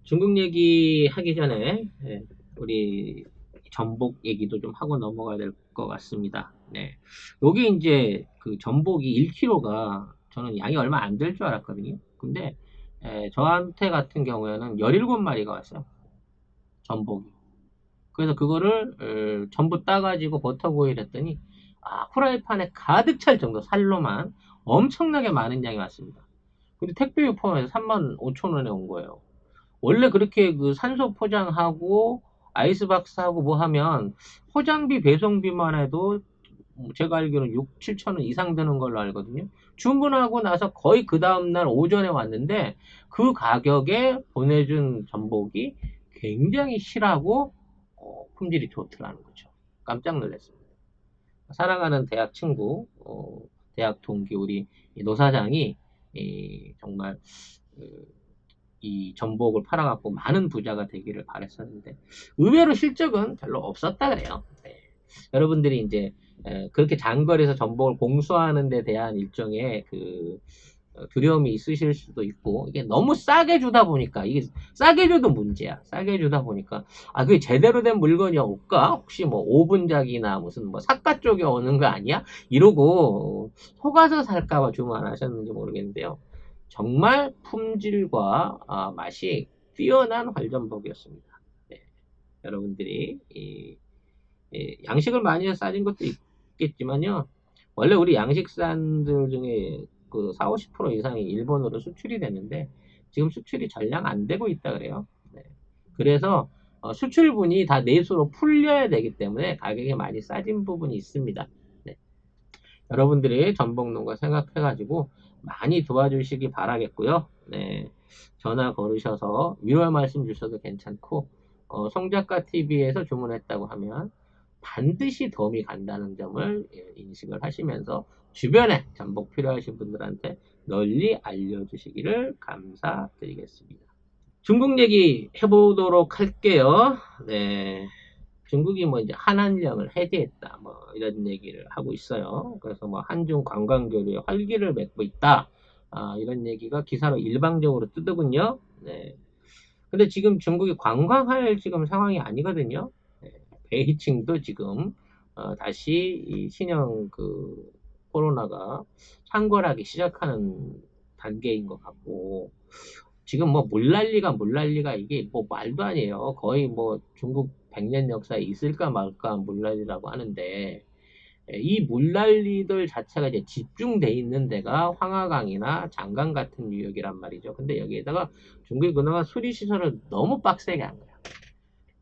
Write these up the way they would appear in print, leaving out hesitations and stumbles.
중국 얘기 하기 전에 우리 전복 얘기도 좀 하고 넘어가야 될 것 같습니다. 네. 여기 이제 그 전복이 1kg가 저는 양이 얼마 안 될 줄 알았거든요. 근데 저한테 같은 경우에는 17마리가 왔어요. 전복이. 그래서 그거를 전부 따가지고 버터구이를 했더니 후라이팬에 가득 찰 정도 살로만 엄청나게 많은 양이 왔습니다. 근데 택배 포함해서 35,000원에 온 거예요. 원래 그렇게 그 산소 포장하고 아이스박스하고 뭐 하면 포장비 배송비만 해도 제가 알기로는 6, 7천 원 이상 드는 걸로 알거든요. 주문하고 나서 거의 그 다음날 오전에 왔는데 그 가격에 보내준 전복이 굉장히 실하고 품질이 좋더라는 거죠. 깜짝 놀랐습니다. 사랑하는 대학 친구, 대학 동기 우리 노 사장이 정말 이 전복을 팔아갖고 많은 부자가 되기를 바랬었는데 의외로 실적은 별로 없었다 그래요. 네. 여러분들이 이제 그렇게 장거리에서 전복을 공수하는 데 대한 일종의 그 두려움이 있으실 수도 있고 이게 너무 싸게 주다 보니까 이게 싸게 줘도 문제야. 싸게 주다 보니까 그게 제대로 된 물건이 올까? 혹시 뭐 오분작이나 무슨 뭐 삿갓 쪽에 오는 거 아니야? 이러고 속아서 살까봐 주문 안 하셨는지 모르겠는데요. 정말 품질과 맛이 뛰어난 활전복이었습니다. 네. 여러분들이 양식을 많이 해서 싸진 것도 있겠지만요. 원래 우리 양식산들 중에 그 4, 50% 이상이 일본으로 수출이 됐는데 지금 수출이 전량 안 되고 있다 그래요. 네. 그래서 수출분이 다 내수로 풀려야 되기 때문에 가격이 많이 싸진 부분이 있습니다. 네. 여러분들이 전복농가 생각해가지고 많이 도와주시기 바라겠고요. 네. 전화 걸으셔서 위로의 말씀 주셔도 괜찮고, 송작가 TV에서 주문했다고 하면 반드시 도움이 간다는 점을 인식을 하시면서 주변에 전복 필요하신 분들한테 널리 알려주시기를 감사드리겠습니다. 중국 얘기 해보도록 할게요. 네. 중국이 뭐 이제 한한령을 해제했다 뭐 이런 얘기를 하고 있어요. 그래서 뭐 한중 관광 교류에 활기를 맺고 있다. 이런 얘기가 기사로 일방적으로 뜨더군요. 네. 근데 지금 중국이 관광할 지금 상황이 아니거든요. 네. 베이징도 지금 다시 이 신형 그 코로나가 창궐하기 시작하는 단계인 것 같고 지금 뭐 물난리가 이게 뭐 말도 아니에요. 거의 뭐 중국 100년 역사에 있을까 말까 물난리라고 하는데 이 물난리들 자체가 이제 집중돼 있는 데가 황하강이나 장강 같은 유역이란 말이죠. 근데 여기에다가 중국이 그나마 수리 시설을 너무 빡세게 한 거야.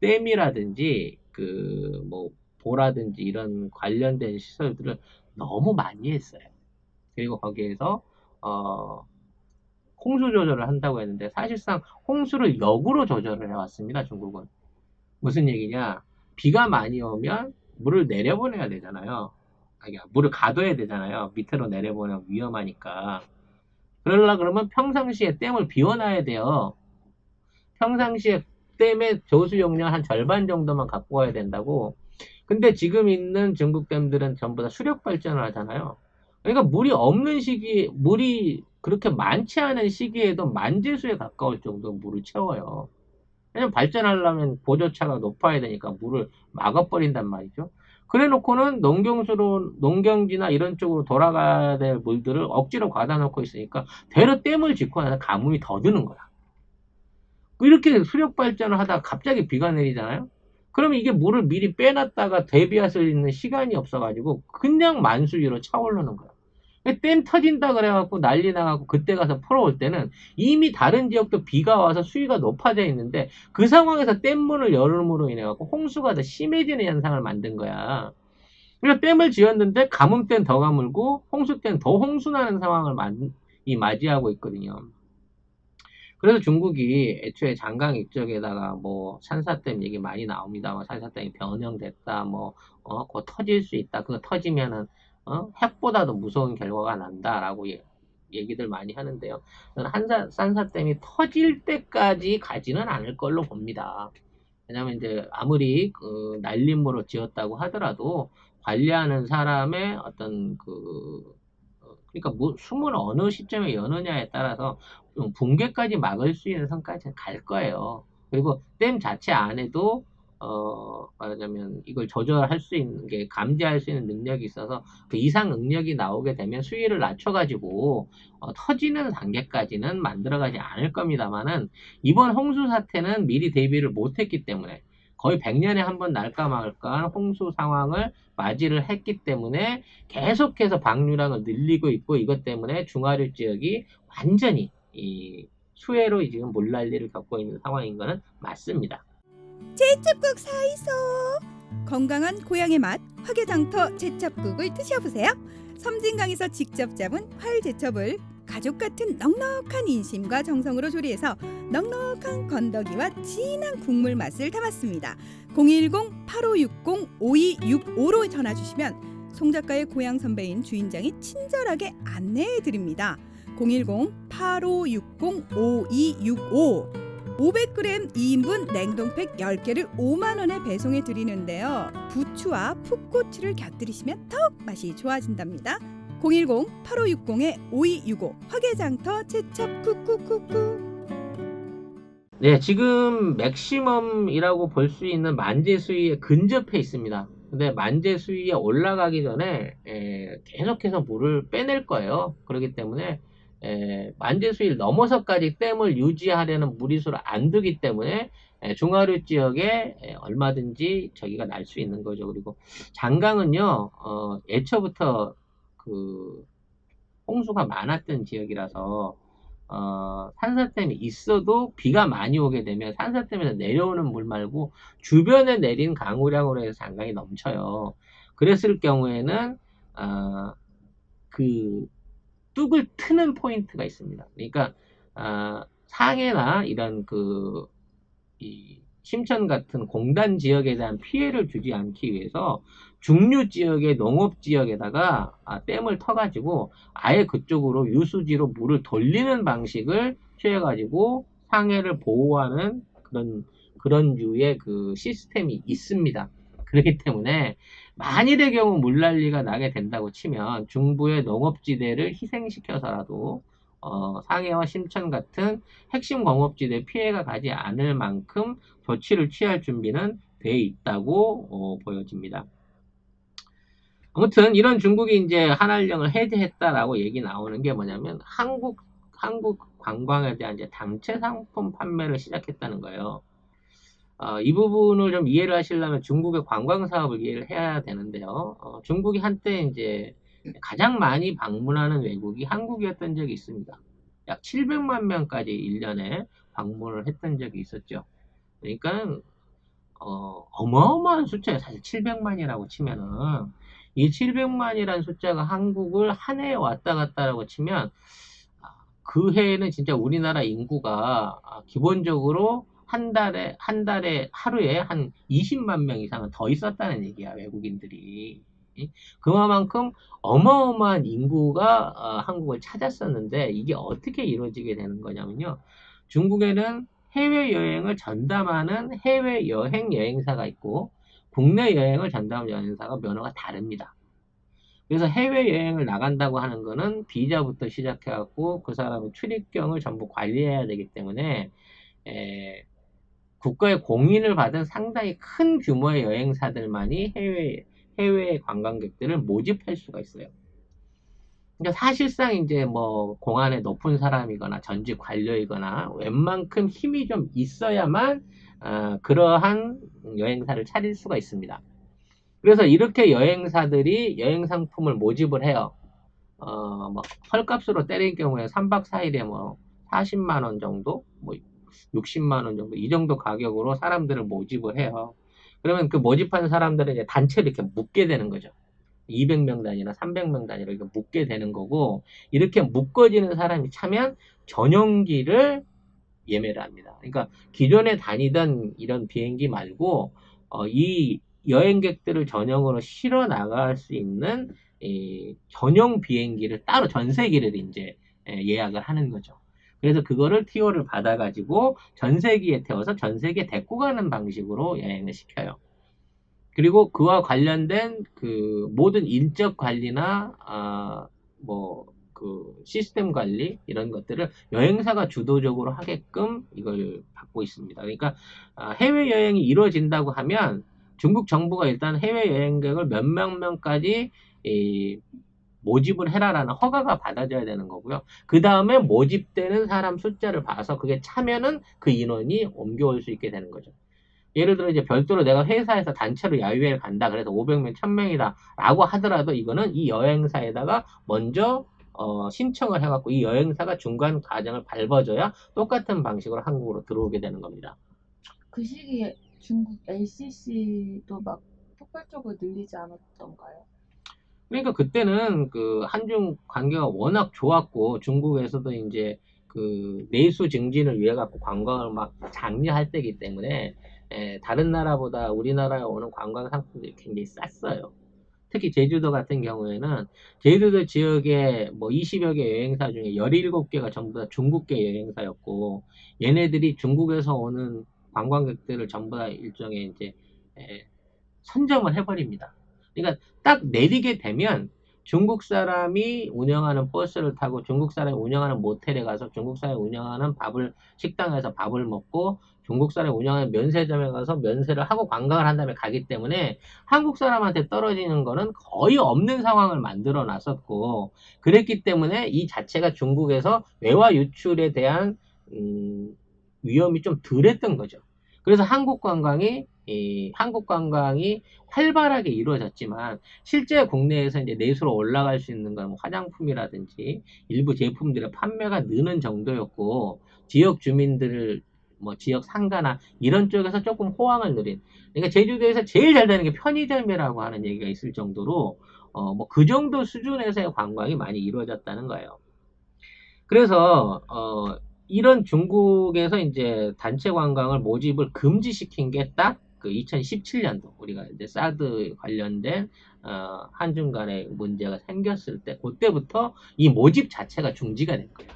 댐이라든지 그 뭐 보라든지 이런 관련된 시설들을 너무 많이 했어요. 그리고 거기에서 어 홍수 조절을 한다고 했는데 사실상 홍수를 역으로 조절을 해왔습니다. 중국은. 무슨 얘기냐? 비가 많이 오면 물을 내려보내야 되잖아요. 물을 가둬야 되잖아요. 밑으로 내려보내면 위험하니까. 그러려 그러면 평상시에 댐을 비워놔야 돼요. 평상시에 댐의 조수 용량 한 절반 정도만 갖고 와야 된다고. 근데 지금 있는 중국 댐들은 전부 다 수력 발전을 하잖아요. 그러니까 물이 그렇게 많지 않은 시기에도 만재수에 가까울 정도 물을 채워요. 왜냐면 발전하려면 보조차가 높아야 되니까 물을 막아버린단 말이죠. 그래 놓고는 농경지나 이런 쪽으로 돌아가야 될 물들을 억지로 과다 놓고 있으니까 되려 댐을 짓고 나서 가뭄이 더 드는 거야. 이렇게 수력 발전을 하다가 갑자기 비가 내리잖아요? 그러면 이게 물을 미리 빼놨다가 대비할 수 있는 시간이 없어가지고 그냥 만수위로 차오르는 거야. 댐 터진다 그래갖고 난리 나갖고 그때 가서 풀어올 때는 이미 다른 지역도 비가 와서 수위가 높아져 있는데 그 상황에서 댐문을 열음으로 인해갖고 홍수가 더 심해지는 현상을 만든 거야. 그러니까 댐을 지었는데 가뭄 때는 더 가물고 홍수 때는 더 홍수나는 상황을 맞이하고 있거든요. 그래서 중국이 애초에 장강 이쪽에다가 뭐 산사댐 얘기 많이 나옵니다. 뭐 산사댐이 변형됐다, 곧 터질 수 있다. 그거 터지면은 핵보다도 무서운 결과가 난다라고 얘기들 많이 하는데요. 저는 산사댐이 터질 때까지 가지는 않을 걸로 봅니다. 왜냐면 이제 아무리 그 날림으로 지었다고 하더라도 관리하는 사람의 어떤 그러니까 숨을 어느 시점에 여느냐에 따라서 붕괴까지 막을 수 있는 선까지 갈 거예요. 그리고 댐 자체 안에도 말하자면 이걸 조절할 수 있는 게 감지할 수 있는 능력이 있어서 그 이상 능력이 나오게 되면 수위를 낮춰가지고 터지는 단계까지는 만들어가지 않을 겁니다만은 이번 홍수 사태는 미리 대비를 못했기 때문에 거의 100년에 한 번 날까 말까 홍수 상황을 맞이를 했기 때문에 계속해서 방류량을 늘리고 있고 이것 때문에 중하류 지역이 완전히 이 수해로 지금 물난리를 겪고 있는 상황인 것은 맞습니다. 제첩국 사이소. 건강한 고향의 맛 화개장터 제첩국을 드셔보세요. 섬진강에서 직접 잡은 활제첩을 가족 같은 넉넉한 인심과 정성으로 조리해서 넉넉한 건더기와 진한 국물 맛을 담았습니다. 010-8560-5265로 전화 주시면 송 작가의 고향 선배인 주인장이 친절하게 안내해 드립니다. 010-8560-5265 500g 2인분 냉동팩 10개를 5만 원에 배송해 드리는데요. 부추와 풋고추를 곁들이시면 더욱 맛이 좋아진답니다. 010-8560-5265 화개장터 제첩 쿠쿠쿠쿠. 네, 지금 맥시멈이라고 볼 수 있는 만재 수위에 근접해 있습니다. 근데 만재 수위에 올라가기 전에 계속해서 물을 빼낼 거예요. 그렇기 때문에 만재 수위를 넘어서까지 댐을 유지하려는 무리수를 안 두기 때문에 중하류 지역에 얼마든지 저기가 날 수 있는 거죠. 그리고 장강은요, 애초부터 그 홍수가 많았던 지역이라서 산사댐이 있어도 비가 많이 오게 되면 산사댐에서 내려오는 물 말고 주변에 내린 강우량으로 해서 장강이 넘쳐요. 그랬을 경우에는 그 뚝을 트는 포인트가 있습니다. 그러니까 상해나 이런 이 심천 같은 공단 지역에 대한 피해를 주지 않기 위해서 중류 지역의 농업 지역에다가 댐을 터가지고 아예 그쪽으로 유수지로 물을 돌리는 방식을 취해가지고 상해를 보호하는 그런 류의 그 시스템이 있습니다. 그렇기 때문에 만일의 경우 물난리가 나게 된다고 치면 중부의 농업지대를 희생시켜서라도 상해와 심천 같은 핵심 공업지대 피해가 가지 않을 만큼 조치를 취할 준비는 돼 있다고 보여집니다. 아무튼 이런 중국이 이제 한한령을 해제했다라고 얘기 나오는 게 뭐냐면 한국 관광에 대한 이제 당체 상품 판매를 시작했다는 거예요. 이 부분을 좀 이해를 하시려면 중국의 관광 사업을 이해를 해야 되는데요. 중국이 한때 이제 가장 많이 방문하는 외국이 한국이었던 적이 있습니다. 약 700만 명까지 1년에 방문을 했던 적이 있었죠. 그러니까 어마어마한 숫자예요. 사실 700만이라고 치면은 이 700만이라는 숫자가 한국을 한 해에 왔다 갔다라고 치면 그 해에는 진짜 우리나라 인구가 기본적으로 한 달에 하루에 한 20만 명 이상은 더 있었다는 얘기야, 외국인들이. 그만큼 어마어마한 인구가 한국을 찾았었는데 이게 어떻게 이루어지게 되는 거냐면요. 중국에는 해외여행을 전담하는 해외여행 여행사가 있고 국내 여행을 전담하는 여행사가 면허가 다릅니다. 그래서 해외여행을 나간다고 하는 거는 비자부터 시작해갖고 그 사람의 출입경을 전부 관리해야 되기 때문에 국가의 공인을 받은 상당히 큰 규모의 여행사들만이 해외 관광객들을 모집할 수가 있어요. 그러니까 사실상 이제 뭐 공안에 높은 사람이거나 전직 관료이거나 웬만큼 힘이 좀 있어야만 그러한 여행사를 차릴 수가 있습니다. 그래서 이렇게 여행사들이 여행 상품을 모집을 해요. 뭐 헐값으로 때릴 경우에 3박 4일에 뭐 40만 원 정도, 뭐 60만 원 정도 이 정도 가격으로 사람들을 모집을 해요. 그러면 그 모집한 사람들은 이제 단체로 이렇게 묶게 되는 거죠. 200명 단위나 300명 단위로 이렇게 묶게 되는 거고 이렇게 묶어지는 사람이 차면 전용기를 예매를 합니다. 그러니까 기존에 다니던 이런 비행기 말고 이 여행객들을 전용으로 실어 나갈 수 있는 전용 비행기를 따로 전세기를 이제 예약을 하는 거죠. 그래서 그거를 티오를 받아가지고 전세기에 태워서 전세기에 데리고 가는 방식으로 여행을 시켜요. 그리고 그와 관련된 그 모든 인적 관리나 뭐 그 시스템 관리 이런 것들을 여행사가 주도적으로 하게끔 이걸 받고 있습니다. 그러니까 해외 여행이 이루어진다고 하면 중국 정부가 일단 해외 여행객을 몇몇 명까지 모집을 해라라는 허가가 받아져야 되는 거고요. 그 다음에 모집되는 사람 숫자를 봐서 그게 차면은 그 인원이 옮겨올 수 있게 되는 거죠. 예를 들어 이제 별도로 내가 회사에서 단체로 야유회를 간다. 그래서 500명, 1000명이다. 라고 하더라도 이거는 이 여행사에다가 먼저 신청을 해갖고 이 여행사가 중간 과정을 밟아줘야 똑같은 방식으로 한국으로 들어오게 되는 겁니다. 그 시기에 중국 LCC도 막 폭발적으로 늘리지 않았던가요? 그러니까 그때는 그 한중 관계가 워낙 좋았고 중국에서도 이제 그 내수 증진을 위해 갖고 관광을 막 장려할 때이기 때문에 다른 나라보다 우리나라에 오는 관광 상품들이 굉장히 쌌어요. 특히 제주도 같은 경우에는 제주도 지역에 뭐 20여 개 여행사 중에 17개가 전부 다 중국계 여행사였고 얘네들이 중국에서 오는 관광객들을 전부 다 일종의 이제 에, 선점을 해버립니다. 그러니까 딱 내리게 되면 중국 사람이 운영하는 버스를 타고 중국 사람이 운영하는 모텔에 가서 중국 사람이 운영하는 식당에서 밥을 먹고 중국 사람이 운영하는 면세점에 가서 면세를 하고 관광을 한 다음에 가기 때문에 한국 사람한테 떨어지는 거는 거의 없는 상황을 만들어 놨었고 그랬기 때문에 이 자체가 중국에서 외화 유출에 대한 위험이 좀 덜했던 거죠. 그래서 한국 관광이 활발하게 이루어졌지만 실제 국내에서 이제 내수로 올라갈 수 있는 건 뭐 화장품이라든지 일부 제품들의 판매가 느는 정도였고 지역 주민들을 뭐 지역 상가나 이런 쪽에서 조금 호황을 누린 그러니까 제주도에서 제일 잘 되는 게 편의점이라고 하는 얘기가 있을 정도로 뭐 그 정도 수준에서의 관광이 많이 이루어졌다는 거예요. 그래서 이런 중국에서 이제 단체 관광을 모집을 금지시킨 게 딱 그 2017년도 우리가 이제 사드 관련된 한중 간의 문제가 생겼을 때 그때부터 이 모집 자체가 중지가 된 거예요.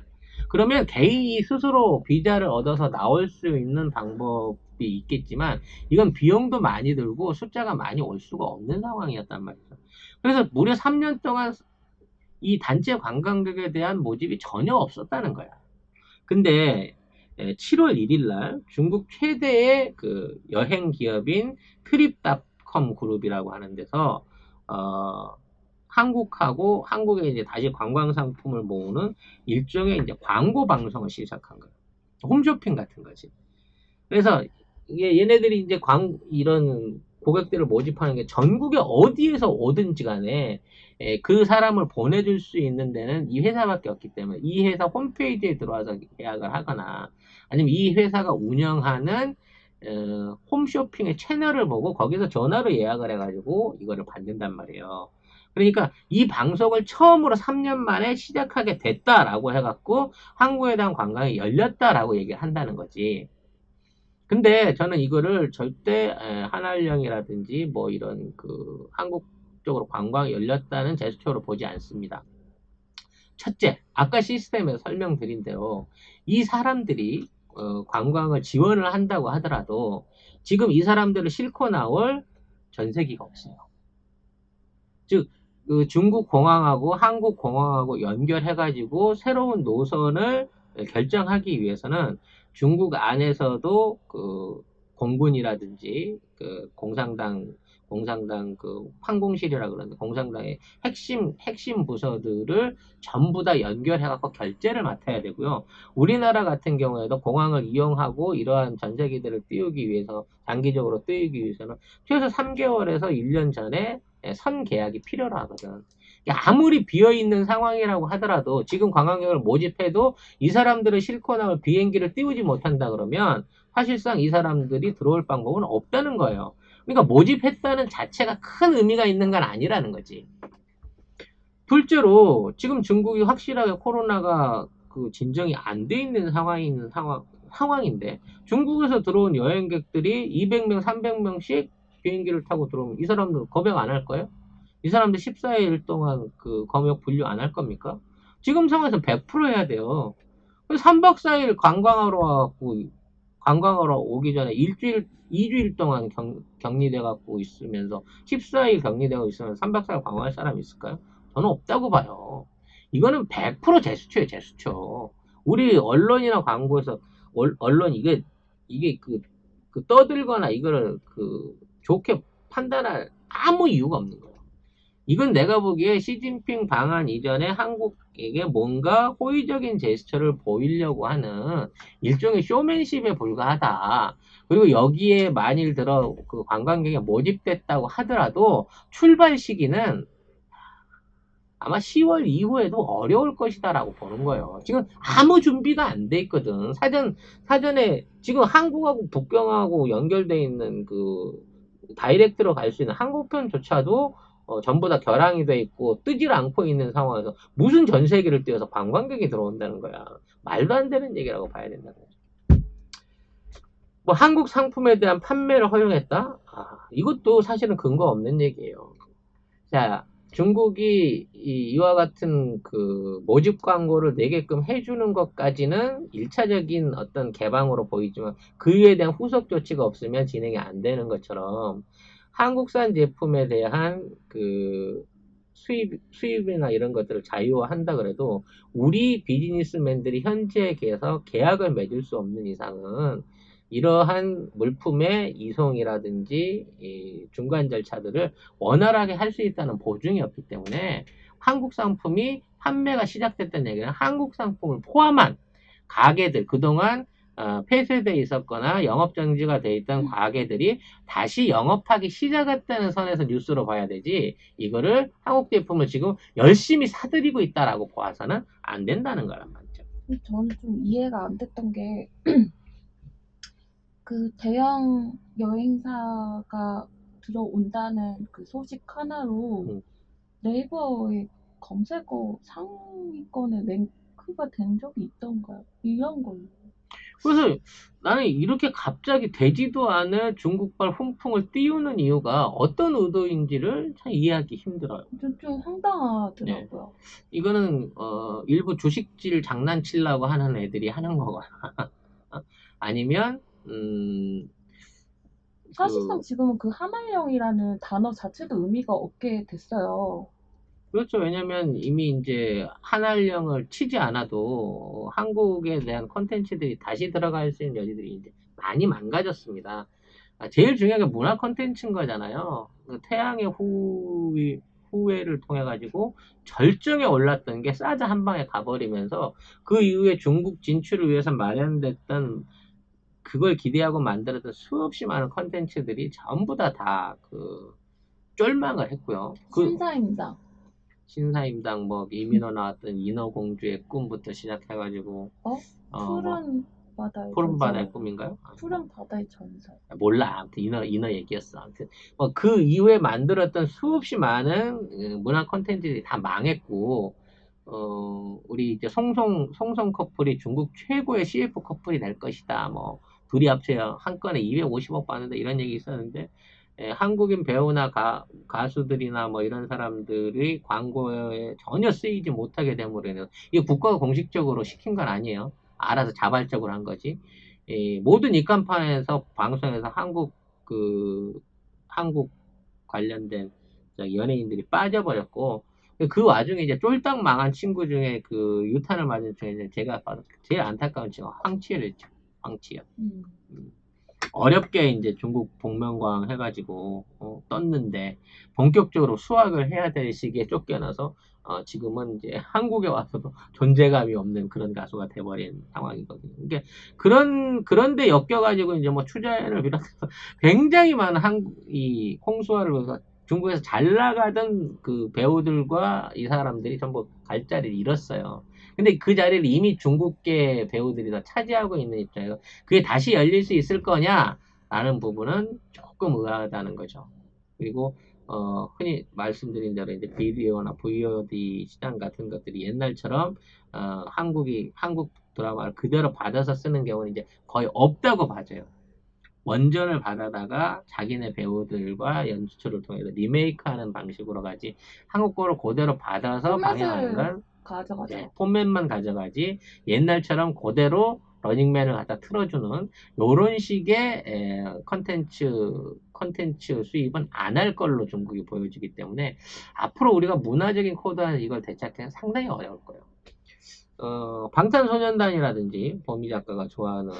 그러면 개인이 스스로 비자를 얻어서 나올 수 있는 방법이 있겠지만 이건 비용도 많이 들고 숫자가 많이 올 수가 없는 상황이었단 말이죠. 그래서 무려 3년 동안 이 단체 관광객에 대한 모집이 전혀 없었다는 거야. 근데 7월 1일 날 중국 최대의 그 여행 기업인 트립닷컴 그룹이라고 하는 데서 한국하고 한국에 이제 다시 관광 상품을 모으는 일종의 이제 광고 방송을 시작한 거예요. 홈쇼핑 같은 거지. 그래서 이게 얘네들이 이제 이런 고객들을 모집하는 게 전국에 어디에서 오든지 간에 그 사람을 보내줄 수 있는 데는 이 회사밖에 없기 때문에 이 회사 홈페이지에 들어와서 예약을 하거나 아니면 이 회사가 운영하는 홈쇼핑의 채널을 보고 거기서 전화로 예약을 해가지고 이거를 받는단 말이에요. 그러니까 이 방송을 처음으로 3년 만에 시작하게 됐다라고 해갖고 한국에 대한 관광이 열렸다라고 얘기를 한다는 거지. 근데 저는 이거를 절대 한알령이라든지 뭐 이런 그 한국 쪽으로 관광이 열렸다는 제스처로 보지 않습니다. 첫째, 아까 시스템에서 설명드린 대로 이 사람들이 관광을 지원을 한다고 하더라도 지금 이 사람들을 싣고 나올 전세기가 없어요. 즉, 그 중국 공항하고 한국 공항하고 연결해가지고 새로운 노선을 결정하기 위해서는 중국 안에서도 그 공군이라든지 그 공산당 그 황공실이라 그러는데 공산당의 핵심 부서들을 전부 다 연결해갖고 결제를 맡아야 되고요. 우리나라 같은 경우에도 공항을 이용하고 이러한 전세기들을 띄우기 위해서 장기적으로 띄우기 위해서는 최소 3개월에서 1년 전에 선 계약이 필요로 하거든. 아무리 비어있는 상황이라고 하더라도 지금 관광객을 모집해도 이 사람들을 싣고 나올 비행기를 띄우지 못한다 그러면 사실상 이 사람들이 들어올 방법은 없다는 거예요. 그러니까 모집했다는 자체가 큰 의미가 있는 건 아니라는 거지. 둘째로 지금 중국이 확실하게 코로나가 그 진정이 안 돼 있는 상황인데 중국에서 들어온 여행객들이 200명, 300명씩 비행기를 타고 들어오면 이 사람들 검역 안 할 거예요? 이 사람들 14일 동안 그 검역 분류 안 할 겁니까? 지금 상황에서 100% 해야 돼요. 3박 4일 관광하러 오기 전에 2주일 동안 격리돼 갖고 있으면서 14일 격리되고 있으면 3박 4일 관광할 사람이 있을까요? 저는 없다고 봐요. 이거는 100% 제스처예요, 제스처. 우리 언론이나 광고에서 언론 이게 그 떠들거나 이거를 그 좋게 판단할 아무 이유가 없는 거예요. 이건 내가 보기에 시진핑 방한 이전에 한국에게 뭔가 호의적인 제스처를 보이려고 하는 일종의 쇼맨십에 불과하다. 그리고 여기에 만일 들어 그 관광객이 모집됐다고 하더라도 출발 시기는 아마 10월 이후에도 어려울 것이다라고 보는 거예요. 지금 아무 준비가 안 돼 있거든. 사전에 지금 한국하고 북경하고 연결돼 있는 그 다이렉트로 갈 수 있는 항공편조차도 전부 다 결항이 돼 있고 뜨질 않고 있는 상황에서 무슨 전 세계를 뛰어서 관광객이 들어온다는 거야. 말도 안 되는 얘기라고 봐야 된다는 거죠. 뭐 한국 상품에 대한 판매를 허용했다? 이것도 사실은 근거 없는 얘기예요. 자, 중국이 이와 같은 그 모집 광고를 내게끔 해주는 것까지는 1차적인 어떤 개방으로 보이지만 그 이에 대한 후속 조치가 없으면 진행이 안 되는 것처럼 한국산 제품에 대한 그 수입이나 이런 것들을 자유화한다 그래도 우리 비즈니스맨들이 현지에 계서 계약을 맺을 수 없는 이상은 이러한 물품의 이송이라든지 중간 절차들을 원활하게 할 수 있다는 보증이 없기 때문에 한국 상품이 판매가 시작됐다는 얘기는 한국 상품을 포함한 가게들, 그동안 폐쇄되어 있었거나 영업정지가 되어 있던 가게들이 다시 영업하기 시작했다는 선에서 뉴스로 봐야 되지, 이거를 한국 제품을 지금 열심히 사들이고 있다라고 보아서는 안 된다는 거란 말이죠. 저는 좀 이해가 안 됐던 게, 그 대형 여행사가 들어온다는 그 소식 하나로 음. 네이버에 검색어 상위권에 랭크가 된 적이 있던가요? 이런 걸로. 그래서 나는 이렇게 갑자기 되지도 않은 중국발 훈풍을 띄우는 이유가 어떤 의도인지를 참 이해하기 힘들어요. 좀 황당하더라고요. 이거는 일부 주식질 장난치려고 하는 애들이 하는 거거나 아니면 사실상 지금은 그 하나형이라는 단어 자체도 의미가 없게 됐어요. 그렇죠. 왜냐면 이미 이제 한알령을 치지 않아도 한국에 대한 콘텐츠들이 다시 들어갈 수 있는 여지들이 이제 많이 망가졌습니다. 제일 중요한 게 문화 콘텐츠인 거잖아요. 그 태양의 후회를 통해 가지고 절정에 올랐던 게 사드 한 방에 가버리면서 그 이후에 중국 진출을 위해서 마련됐던 그걸 기대하고 만들었던 수없이 많은 콘텐츠들이 전부 다 그 쫄망을 했고요. 신사임당. 신사임당 뭐 이민호 나왔던 인어공주의 꿈부터 시작해가지고 뭐 푸른 바다의 푸른 전설. 바다의 꿈인가요? 푸른 바다의 전설. 몰라. 아무튼 인어 얘기였어. 아무튼 뭐 그 이후에 만들었던 수없이 많은 문화 콘텐츠들이 다 망했고 우리 이제 송송 커플이 중국 최고의 CF 커플이 될 것이다. 뭐 둘이 합쳐 한 건에 250억 받는다 이런 얘기 있었는데 한국인 배우나 가수들이나 뭐 이런 사람들이 광고에 전혀 쓰이지 못하게 됨으로 인해서 이게 국가가 공식적으로 시킨 건 아니에요. 알아서 자발적으로 한 거지. 모든 입간판에서 방송에서 한국 관련된 연예인들이 빠져버렸고 그 와중에 이제 쫄딱 망한 친구 중에 그 유탄을 맞은 중에 제가 봐도 제일 안타까운 친구가 황치열이었죠. 황치열. 어렵게 이제 중국 복면가왕 해가지고 떴는데 본격적으로 수학을 해야 될 시기에 쫓겨나서 지금은 이제 한국에 와서도 존재감이 없는 그런 가수가 돼버린 상황이거든요. 그러니까 그런데 엮여가지고 이제 뭐 추자연을 비롯해서 굉장히 많은 이 홍수아를 위해서 중국에서 잘 나가던 그 배우들과 이 사람들이 전부 갈 자리를 잃었어요. 근데 그 자리를 이미 중국계 배우들이 다 차지하고 있는 입장에서 그게 다시 열릴 수 있을 거냐라는 부분은 조금 의아하다는 거죠. 그리고 흔히 말씀드린 대로 이제 비디오나 VOD 시장 같은 것들이 옛날처럼 한국 드라마를 그대로 받아서 쓰는 경우는 이제 거의 없다고 봐져요. 원전을 받아다가 자기네 배우들과 연출을 통해서 리메이크하는 방식으로 가지 한국 거를 그대로 받아서 방영하는 건 가져가죠. 포맷만 가져가지 옛날처럼 그대로 러닝맨을 갖다 틀어주는 요런 식의 컨텐츠 수입은 안 할 걸로 중국이 보여지기 때문에 앞으로 우리가 문화적인 코드와 이걸 되찾기는 상당히 어려울 거예요. 방탄소년단이라든지 보미 작가가 좋아하는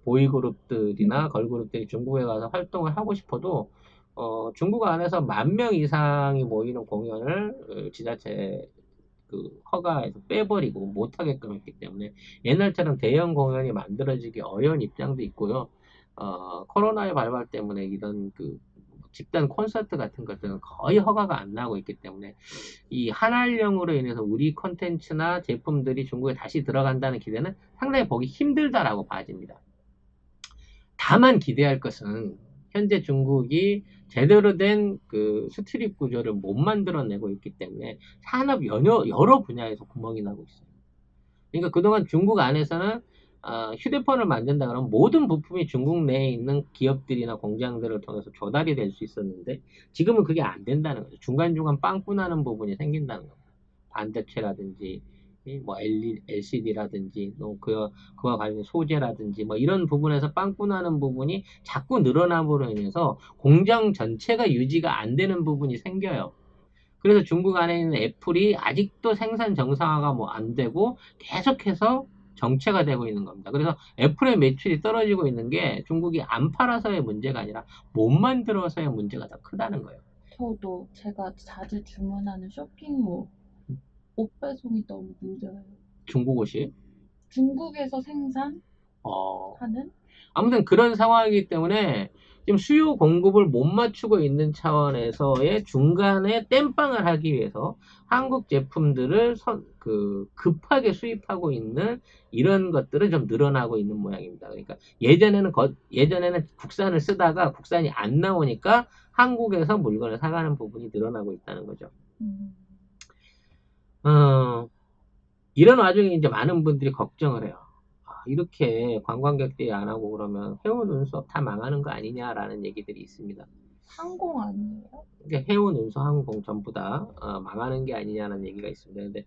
보이그룹들이나 걸그룹들이 중국에 가서 활동을 하고 싶어도 중국 안에서 10,000명 이상이 모이는 공연을 지자체 그 허가에서 빼버리고 못하게끔 했기 때문에 옛날처럼 대형 공연이 만들어지기 어려운 입장도 있고요. 코로나의 발발 때문에 이런 그 집단 콘서트 같은 것들은 거의 허가가 안 나고 있기 때문에 이 한알령으로 인해서 우리 콘텐츠나 제품들이 중국에 다시 들어간다는 기대는 상당히 보기 힘들다라고 봐집니다. 다만 기대할 것은 현재 중국이 제대로 된 그 스트립 구조를 못 만들어내고 있기 때문에 산업 여러 분야에서 구멍이 나고 있어요. 그러니까 그동안 중국 안에서는 휴대폰을 만든다 그러면 모든 부품이 중국 내에 있는 기업들이나 공장들을 통해서 조달이 될 수 있었는데 지금은 그게 안 된다는 거죠. 중간중간 빵꾸 나는 부분이 생긴다는 겁니다. 반대체라든지 뭐 LCD라든지 그와 관련 소재라든지 뭐 이런 부분에서 빵꾸 나는 부분이 자꾸 늘어남으로 인해서 공장 전체가 유지가 안 되는 부분이 생겨요. 그래서 중국 안에 있는 애플이 아직도 생산 정상화가 뭐 안 되고 계속해서 정체가 되고 있는 겁니다. 그래서 애플의 매출이 떨어지고 있는 게 중국이 안 팔아서의 문제가 아니라 못 만들어서의 문제가 더 크다는 거예요. 저도 제가 자주 주문하는 쇼핑몰 옷 배송이 너무 늦어요. 중국 옷이. 중국에서 생산하는 어, 아무튼 그런 상황이기 때문에 지금 수요 공급을 못 맞추고 있는 차원에서의 중간에 땜빵을 하기 위해서 한국 제품들을 급하게 수입하고 있는 이런 것들은 좀 늘어나고 있는 모양입니다. 그러니까 예전에는 국산을 쓰다가 국산이 안 나오니까 한국에서 물건을 사가는 부분이 늘어나고 있다는 거죠. 음, 어, 이런 와중에 이제 많은 분들이 걱정을 해요. 이렇게 관광객들이 안 하고 그러면 해운 운수업 다 망하는 거 아니냐라는 얘기들이 있습니다. 항공 아니에요? 그러니까 해운 운수 항공 전부 다 망하는 게 아니냐는 얘기가 있습니다. 근데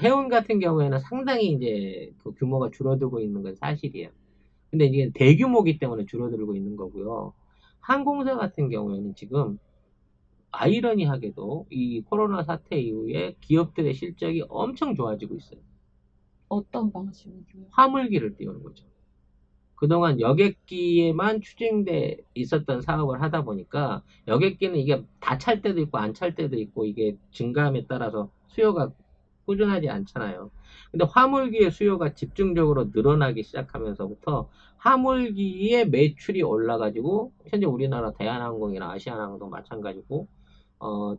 해운 같은 경우에는 상당히 이제 그 규모가 줄어들고 있는 건 사실이에요. 근데 이게 대규모기 때문에 줄어들고 있는 거고요. 항공사 같은 경우에는 지금 아이러니하게도 이 코로나 사태 이후에 기업들의 실적이 엄청 좋아지고 있어요. 어떤 방식으로요? 화물기를 띄우는 거죠. 그동안 여객기에만 추진돼 있었던 사업을 하다 보니까 여객기는 이게 다 찰 때도 있고 안 찰 때도 있고 이게 증가함에 따라서 수요가 꾸준하지 않잖아요. 근데 화물기의 수요가 집중적으로 늘어나기 시작하면서부터 화물기의 매출이 올라가지고 현재 우리나라 대한항공이나 아시아나항도 마찬가지고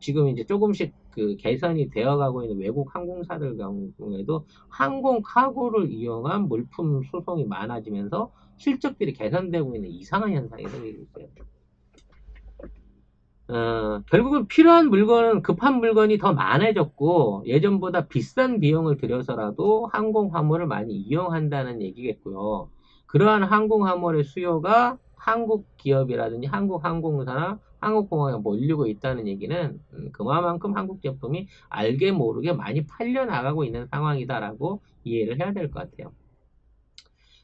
지금 이제 조금씩 그 개선이 되어가고 있는 외국 항공사들 경우에도 항공 카고를 이용한 물품 수송이 많아지면서 실적들이 개선되고 있는 이상한 현상이 생기고 있어요. 결국은 필요한 물건은 급한 물건이 더 많아졌고 예전보다 비싼 비용을 들여서라도 항공 화물을 많이 이용한다는 얘기겠고요. 그러한 항공 화물의 수요가 한국 기업이라든지 한국 항공사나 한국공항에 몰리고 있다는 얘기는 그만큼 한국 제품이 알게 모르게 많이 팔려 나가고 있는 상황이다라고 이해를 해야 될 것 같아요.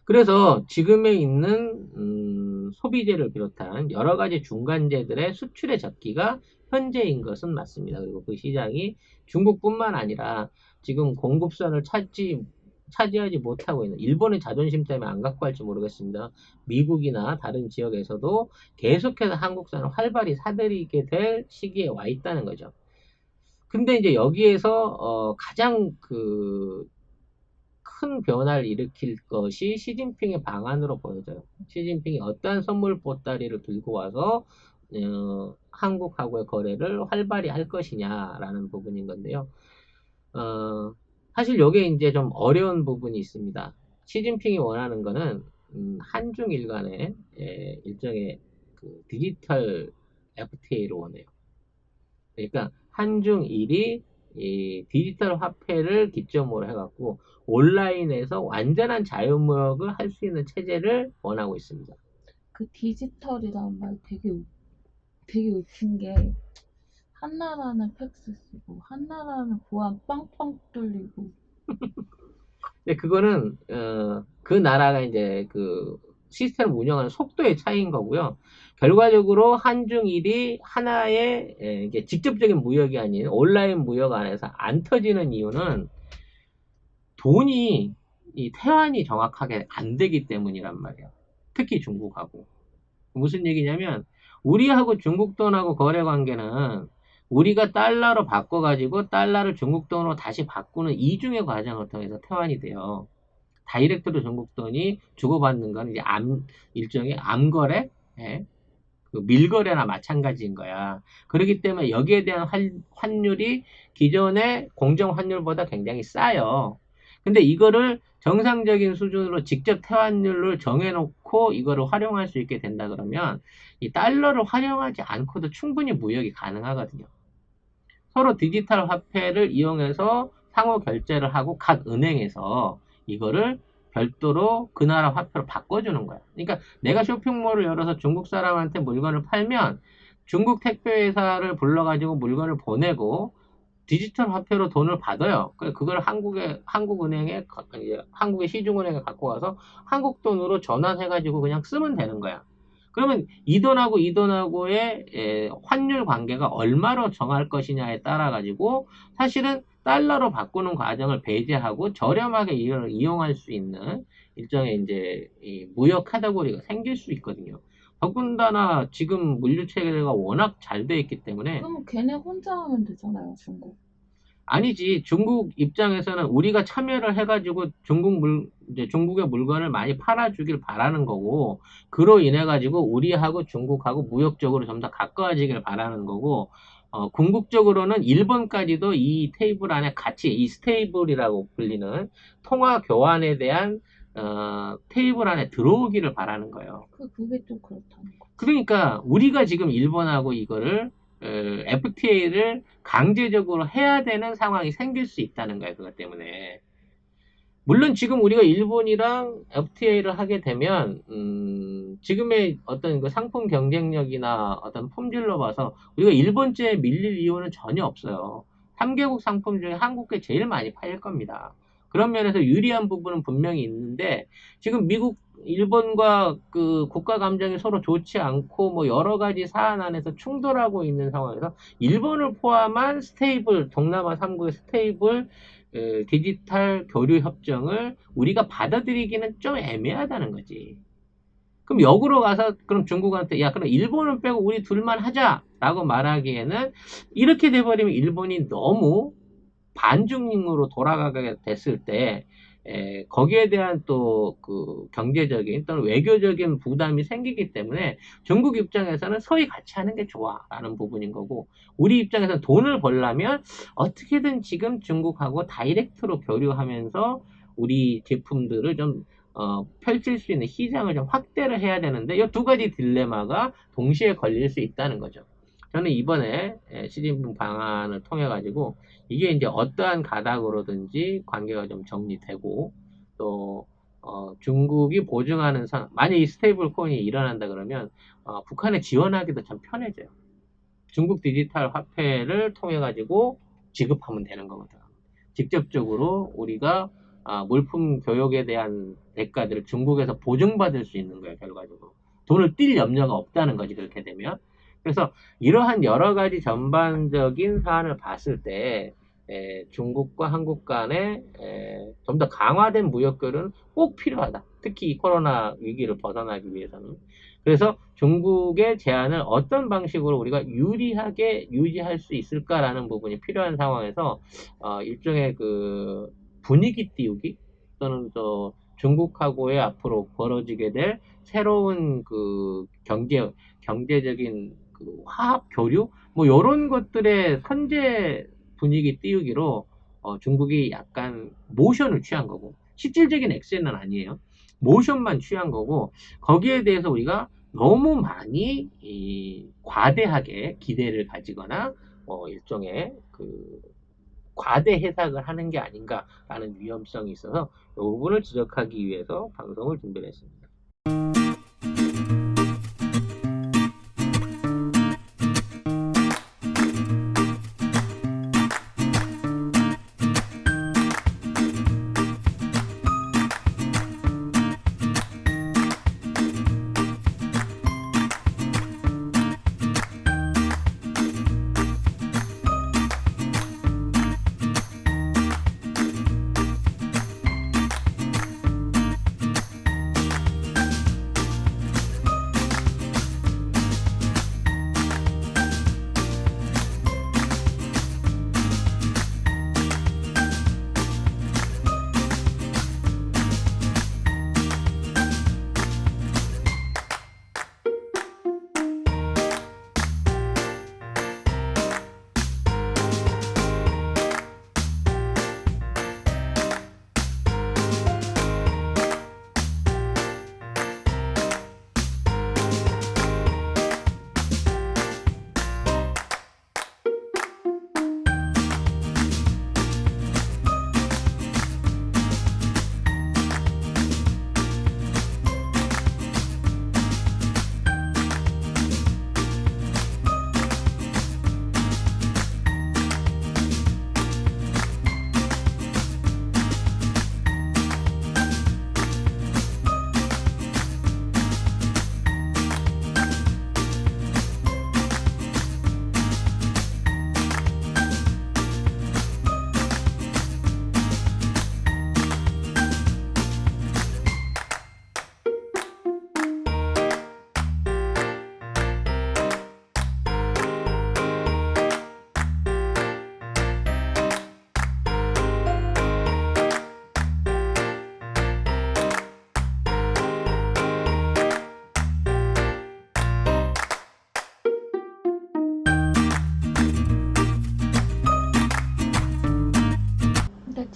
그래서 지금에 있는 소비재를 비롯한 여러 가지 중간재들의 수출의 적기가 현재인 것은 맞습니다. 그리고 그 시장이 중국뿐만 아니라 지금 공급선을 차지하지 못하고 있는 일본의 자존심 때문에 안 갖고 갈지 모르겠습니다. 미국이나 다른 지역에서도 계속해서 한국산을 활발히 사들이게 될 시기에 와 있다는 거죠. 근데 이제 여기에서 가장 큰 변화를 일으킬 것이 시진핑의 방안으로 보여져요. 시진핑이 어떠한 선물 보따리를 들고 와서 한국하고의 거래를 활발히 할 것이냐라는 부분인 건데요. 사실 여기에 이제 좀 어려운 부분이 있습니다. 시진핑이 원하는 거는 한중일 간의 일종의 그 디지털 FTA를 원해요. 그러니까 한중일이 이 디지털 화폐를 기점으로 해갖고 온라인에서 완전한 자유무역을 할 수 있는 체제를 원하고 있습니다. 그 디지털이라는 말 되게 웃긴 게 한나라는 팩스 쓰고 한나라는 보안 빵빵 뚫리고 근데 그거는 그 나라가 이제 그 시스템을 운영하는 속도의 차이인 거고요. 결과적으로 한중일이 하나의 이게 직접적인 무역이 아닌 온라인 무역 안에서 안 터지는 이유는 돈이 이 태환이 정확하게 안 되기 때문이란 말이에요. 특히 중국하고. 무슨 얘기냐면 우리하고 중국 돈하고 거래 관계는 우리가 달러로 바꿔가지고 달러를 중국 돈으로 다시 바꾸는 이중의 과정을 통해서 태환이 돼요. 다이렉트로 중국 돈이 주고받는 건 이제 일종의 암거래, 예? 그 밀거래나 마찬가지인 거야. 그렇기 때문에 여기에 대한 환율이 기존의 공정 환율보다 굉장히 싸요. 근데 이거를 정상적인 수준으로 직접 태환율을 정해놓고 이거를 활용할 수 있게 된다 그러면 이 달러를 활용하지 않고도 충분히 무역이 가능하거든요. 서로 디지털 화폐를 이용해서 상호 결제를 하고 각 은행에서 이거를 별도로 그 나라 화폐로 바꿔주는 거야. 그러니까 내가 쇼핑몰을 열어서 중국 사람한테 물건을 팔면 중국 택배회사를 불러가지고 물건을 보내고 디지털 화폐로 돈을 받아요. 그걸 한국은행에, 한국의 시중은행에 갖고 가서 한국 돈으로 전환해가지고 그냥 쓰면 되는 거야. 그러면 이 돈하고 이 돈하고의 환율 관계가 얼마로 정할 것이냐에 따라 가지고 사실은 달러로 바꾸는 과정을 배제하고 저렴하게 이걸 이용할 수 있는 일종의 이제 이 무역 카테고리가 생길 수 있거든요. 더군다나 지금 물류 체계가 워낙 잘 돼 있기 때문에 그럼 걔네 혼자 하면 되잖아요, 중국. 아니지. 중국 입장에서는 우리가 참여를 해가지고 이제 중국의 물건을 많이 팔아주길 바라는 거고, 그로 인해가지고 우리하고 중국하고 무역적으로 좀 더 가까워지길 바라는 거고, 궁극적으로는 일본까지도 이 테이블 안에 같이 이 스테이블이라고 불리는 통화 교환에 대한, 테이블 안에 들어오기를 바라는 거예요. 그게 좀 그렇다는 거. 그러니까 우리가 지금 일본하고 이거를 FTA를 강제적으로 해야 되는 상황이 생길 수 있다는 거예요. 그것 때문에. 물론 지금 우리가 일본이랑 FTA를 하게 되면 지금의 어떤 그 상품 경쟁력이나 어떤 품질로 봐서 우리가 일본제에 밀릴 이유는 전혀 없어요. 3개국 상품 중에 한국게 제일 많이 팔릴 겁니다. 그런 면에서 유리한 부분은 분명히 있는데 지금 미국, 일본과 그 국가 감정이 서로 좋지 않고 뭐 여러 가지 사안 안에서 충돌하고 있는 상황에서 일본을 포함한 스테이블, 동남아 3국의 스테이블 디지털 교류 협정을 우리가 받아들이기는 좀 애매하다는 거지. 그럼 역으로 가서 그럼 중국한테 야 그럼 일본은 빼고 우리 둘만 하자라고 말하기에는 이렇게 돼버리면 일본이 너무 반중으로 돌아가게 됐을 때 거기에 대한 또 그 경제적인 또는 외교적인 부담이 생기기 때문에 중국 입장에서는 서히 같이 하는 게 좋아라는 부분인 거고 우리 입장에서는 돈을 벌려면 어떻게든 지금 중국하고 다이렉트로 교류하면서 우리 제품들을 좀 펼칠 수 있는 시장을 좀 확대를 해야 되는데 이 두 가지 딜레마가 동시에 걸릴 수 있다는 거죠. 저는 이번에 시진핑 방안을 통해 가지고 이게 이제 어떠한 가닥으로든지 관계가 좀 정리되고 또 중국이 보증하는 만약 이 스테이블 코인이 일어난다 그러면 북한에 지원하기도 참 편해져요. 중국 디지털 화폐를 통해 가지고 지급하면 되는 거거든. 직접적으로 우리가 물품 교역에 대한 대가들을 중국에서 보증받을 수 있는 거예요. 결과적으로 돈을 띨 염려가 없다는 거지 그렇게 되면. 그래서 이러한 여러 가지 전반적인 사안을 봤을 때 중국과 한국 간에 좀 더 강화된 무역교류는 꼭 필요하다. 특히 이 코로나 위기를 벗어나기 위해서는. 그래서 중국의 제안을 어떤 방식으로 우리가 유리하게 유지할 수 있을까라는 부분이 필요한 상황에서 일종의 그 분위기 띄우기 또는 또 중국하고의 앞으로 벌어지게 될 새로운 그 경제적인 그 화합 교류 뭐 이런 것들의 선제 분위기 띄우기로 중국이 약간 모션을 취한 거고 실질적인 액션은 아니에요. 모션만 취한 거고 거기에 대해서 우리가 너무 많이 과대하게 기대를 가지거나 일종의 그 과대 해석을 하는 게 아닌가라는 위험성이 있어서 이 부분을 지적하기 위해서 방송을 준비를 했습니다.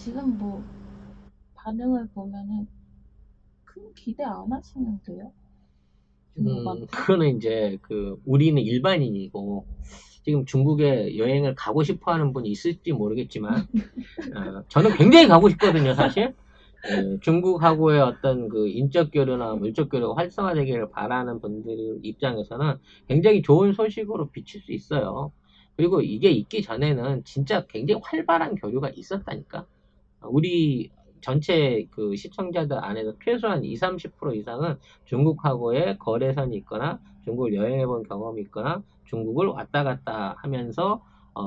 지금 뭐 반응을 보면은 큰 기대 안 하시는데요? 중국한테? 그거는 이제 우리는 일반인이고 지금 중국에 여행을 가고 싶어 하는 분이 있을지 모르겠지만 저는 굉장히 가고 싶거든요, 사실. 예, 중국하고의 어떤 인적 교류나 물적 교류가 활성화되기를 바라는 분들 입장에서는 굉장히 좋은 소식으로 비칠 수 있어요. 그리고 이게 있기 전에는 진짜 굉장히 활발한 교류가 있었다니까. 우리 전체 시청자들 안에서 최소한 20, 30% 이상은 중국하고의 거래선이 있거나 중국을 여행해 본 경험이 있거나 중국을 왔다 갔다 하면서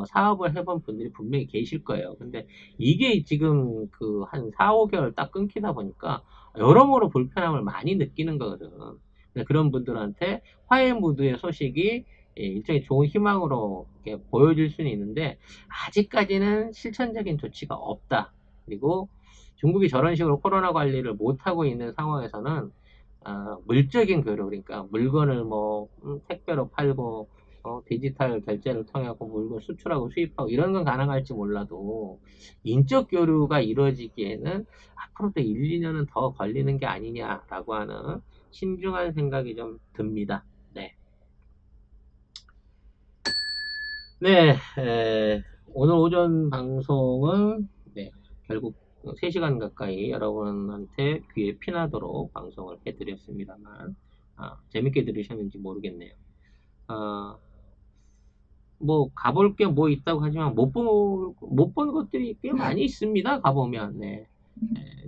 사업을 해본 분들이 분명히 계실 거예요. 근데 이게 지금 한 4, 5개월 딱 끊기다 보니까 여러모로 불편함을 많이 느끼는 거거든. 근데 그런 분들한테 화해 무드의 소식이 일종의 좋은 희망으로 이렇게 보여질 수는 있는데 아직까지는 실천적인 조치가 없다. 그리고 중국이 저런 식으로 코로나 관리를 못하고 있는 상황에서는 물적인 교류, 그러니까 물건을 택배로 팔고 디지털 결제를 통해 물건 수출하고 수입하고 이런 건 가능할지 몰라도 인적 교류가 이루어지기에는 앞으로도 1, 2년은 더 걸리는 게 아니냐라고 하는 신중한 생각이 좀 듭니다. 네. 네, 오늘 오전 방송은 결국 3시간 가까이 여러분한테 귀에 피나도록 방송을 해드렸습니다만 재밌게 들으셨는지 모르겠네요. 뭐 가볼 게 뭐 있다고 하지만 못 본 것들이 꽤 많이 있습니다. 가보면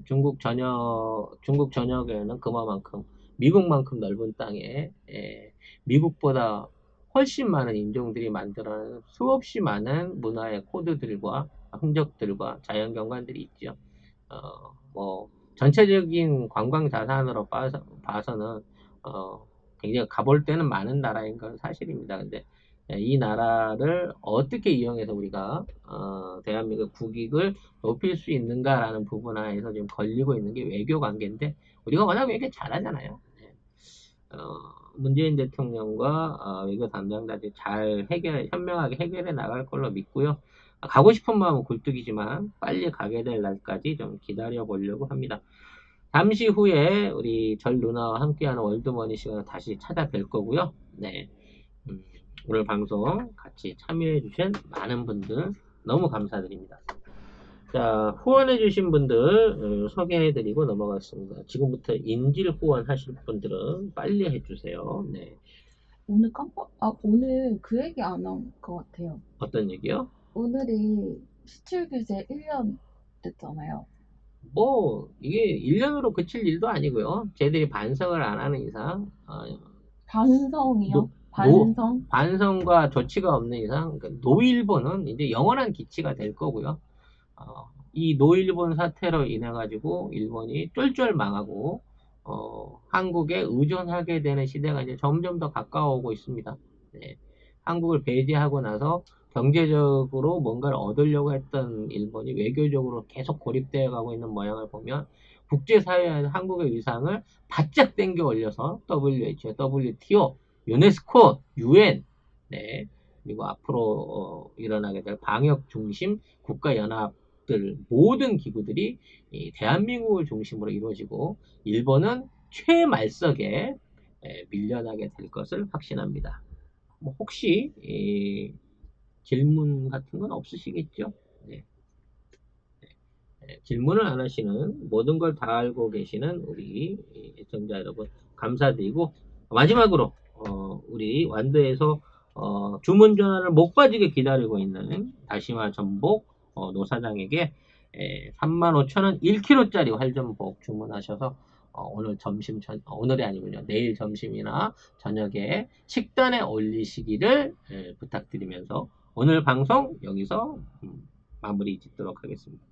중국 전역에는 그만큼 미국만큼 넓은 땅에 미국보다 훨씬 많은 인종들이 만들어낸 수없이 많은 문화의 코드들과 흔적들과 자연 경관들이 있죠. 뭐 전체적인 관광 자산으로 봐서는 굉장히 가볼 때는 많은 나라인 건 사실입니다. 근데 이 나라를 어떻게 이용해서 우리가 대한민국 국익을 높일 수 있는가라는 부분 하에서 지금 걸리고 있는 게 외교 관계인데 우리가 워낙 외교 잘하잖아요. 문재인 대통령과 외교 담당자들이 잘 현명하게 해결해 나갈 걸로 믿고요. 가고 싶은 마음은 굴뚝이지만 빨리 가게 될 날까지 좀 기다려 보려고 합니다. 잠시 후에 우리 절 누나와 함께하는 월드머니 시간을 다시 찾아뵐 거고요. 네. 오늘 방송 같이 참여해 주신 많은 분들 너무 감사드립니다. 자, 후원해 주신 분들 소개해 드리고 넘어가겠습니다. 지금부터 인질 후원 하실 분들은 빨리 해주세요. 네. 오늘 그 얘기 안 한 것 같아요. 어떤 얘기요? 오늘이 수출 규제 1년 됐잖아요. 뭐 이게 1년으로 그칠 일도 아니고요. 쟤들이 반성을 안 하는 이상 반성이요? 노- 반성? 반성과 조치가 없는 이상 노일본은 이제 영원한 기치가 될 거고요. 이 노일본 사태로 인해 가지고 일본이 쫄쫄 망하고 한국에 의존하게 되는 시대가 이제 점점 더 가까워오고 있습니다. 네. 한국을 배제하고 나서 경제적으로 뭔가를 얻으려고 했던 일본이 외교적으로 계속 고립되어 가고 있는 모양을 보면 국제사회에서 한국의 위상을 바짝 당겨 올려서 WHO, WTO, 유네스코, UN, 네, 그리고 앞으로 일어나게 될 방역 중심 국가연합들 모든 기구들이 대한민국을 중심으로 이루어지고 일본은 최말석에 밀려나게 될 것을 확신합니다. 뭐 혹시 질문 같은 건 없으시겠죠? 네. 질문을 안 하시는 모든 걸 다 알고 계시는 우리 애청자 여러분 감사드리고 마지막으로 우리 완도에서 주문 전화를 못 빠지게 기다리고 있는 다시마 전복 노사장에게 35,000원 1kg짜리 활전복 주문하셔서 오늘이 아니군요. 내일 점심이나 저녁에 식단에 올리시기를 부탁드리면서 오늘 방송 여기서 마무리 짓도록 하겠습니다.